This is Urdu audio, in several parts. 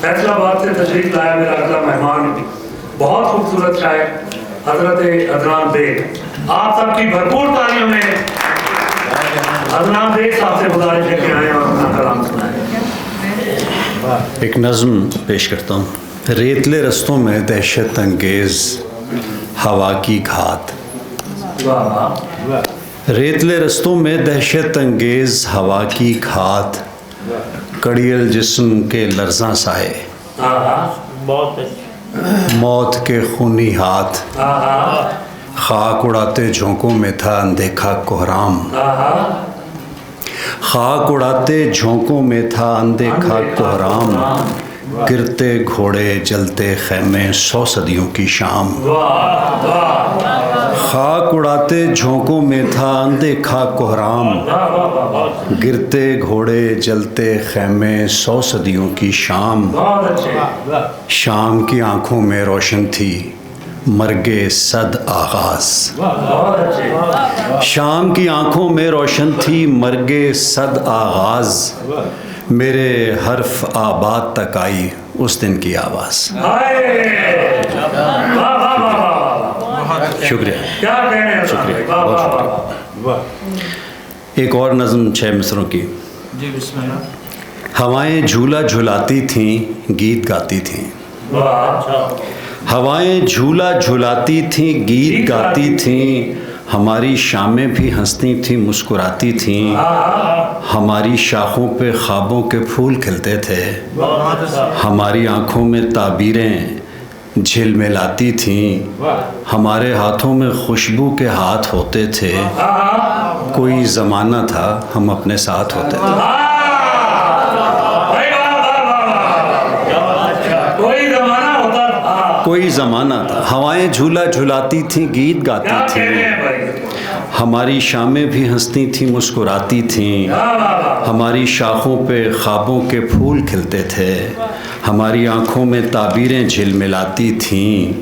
فیصلہ آباد سے تشریف لایا میرا اگلا مہمان بہت خوبصورت شاعر حضرت عدنان بیگ. آپ سب کی بھرپور تعریف میں عدنان بیگ صاحب سے گزارش ہے کہ آئیں اور اپنا کلام سنائیں. ایک نظم پیش کرتا ہوں. ریتلے رستوں میں دہشت انگیز ہوا کی گھات. ریتلے رستوں میں دہشت انگیز ہوا کی گھات، کڑیل جسم کے لرزاں سائے، موت کے خونی ہاتھ، خاک اڑاتے جھونکوں میں تھا اندیکھا کوہرام، خاک اڑاتے جھونکوں میں تھا اندیکھا کوہرام، گرتے گھوڑے جلتے خیمے 100 صدیوں کی شام. خاک اڑاتے جھونکوں میں تھا اندیکھا کوہرام، گرتے گھوڑے جلتے خیمے 100 صدیوں کی شام. شام کی آنکھوں میں روشن تھی مرگ صد آغاز، شام کی آنکھوں میں روشن تھی مرگ صد آغاز، میرے حرف آباد تک آئی اس دن کی آواز. شکریہ شکریہ بہت شکریہ. ایک اور نظم 6 مصروں کی. جی بسم اللہ. ہوائیں جھولا جھلاتی تھیں گیت گاتی تھیں، ہوائیں جھولا جھلاتی تھیں گیت گاتی تھیں، ہماری شامیں بھی ہنستی تھیں مسکراتی تھیں، ہماری شاخوں پہ خوابوں کے پھول کھلتے تھے، ہماری آنکھوں میں تعبیریں جھل ملاتی تھیں، ہمارے ہاتھوں میں خوشبو کے ہاتھ ہوتے تھے، کوئی زمانہ تھا ہم اپنے ساتھ ہوتے تھے. کوئی زمانہ تھا. ہوائیں جھولا جھلاتی تھیں گیت گاتی تھیں، ہماری شامیں بھی ہنستی تھیں مسکراتی تھیں، ہماری شاخوں پہ خوابوں کے پھول کھلتے تھے، ہماری آنکھوں میں تعبیریں جھل ملاتی تھیں،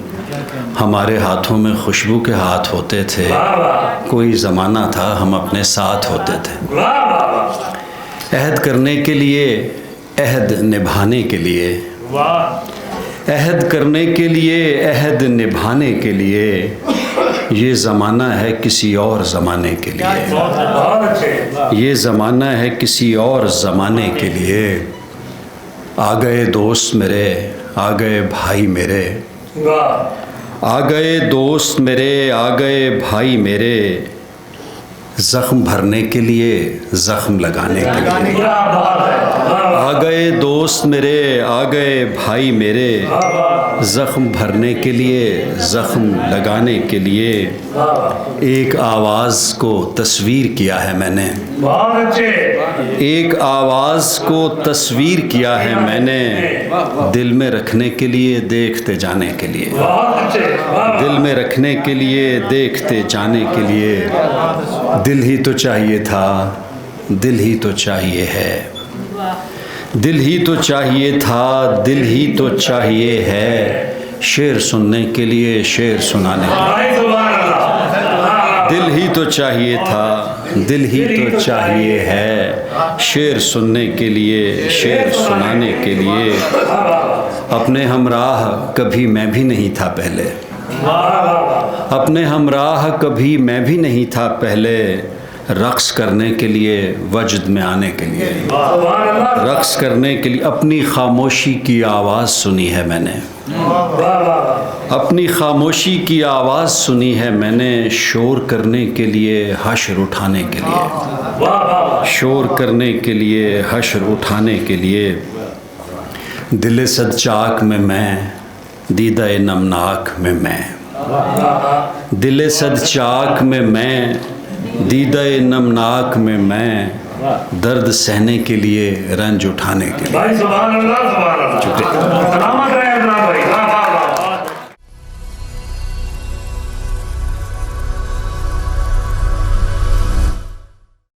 ہمارے ہاتھوں میں خوشبو کے ہاتھ ہوتے تھے، کوئی زمانہ تھا ہم اپنے ساتھ ہوتے تھے. عہد کرنے کے لیے، عہد نبھانے کے لیے، عہد کرنے کے لیے، عہد نبھانے کے لیے، یہ زمانہ ہے کسی اور زمانے کے لیے، یہ زمانہ ہے کسی اور زمانے کے لیے. آ گئے دوست میرے، آ گئے بھائی میرے، آ گئے دوست میرے، آ گئے بھائی میرے، زخم بھرنے کے لیے، زخم لگانے کے لیے. آ گئے دوست میرے، آ گئے بھائی میرے، زخم بھرنے کے لیے، زخم لگانے کے لیے. ایک آواز کو تصویر کیا ہے میں نے، ایک آواز کو تصویر کیا ہے میں نے، دل میں رکھنے کے لیے، دیکھتے جانے کے لیے، دل میں رکھنے کے لیے، دیکھتے جانے کے لیے. دل ہی تو چاہیے تھا، دل ہی تو چاہیے ہے، دل ہی تو چاہیے تھا، دل ہی تو چاہیے ہے، شعر سننے کے لیے، شعر سنانے کے لیے. دل ہی تو چاہیے تھا، دل ہی تو چاہیے ہے، شعر سننے کے لیے، شعر سنانے کے لیے. اپنے ہمراہ کبھی میں بھی نہیں تھا پہلے، اپنے ہمراہ کبھی میں بھی نہیں تھا پہلے، رقص کرنے کے لیے، وجد میں آنے کے لیے، رقص کرنے کے لیے. اپنی خاموشی کی آواز سنی ہے میں نے، اپنی خاموشی کی آواز سنی ہے میں نے، شور کرنے کے لیے، حشر اٹھانے کے لیے، شور کرنے کے لیے، حشر اٹھانے کے لیے. دل صد چاک میں دیدہ نمناک میں میں، دل صد چاک میں دیدہ نمناک میں، درد سہنے کے لیے، رنج اٹھانے کے لیے. سبحان اللہ، سبحان اللہ. سلامت رہے عدنان بھائی.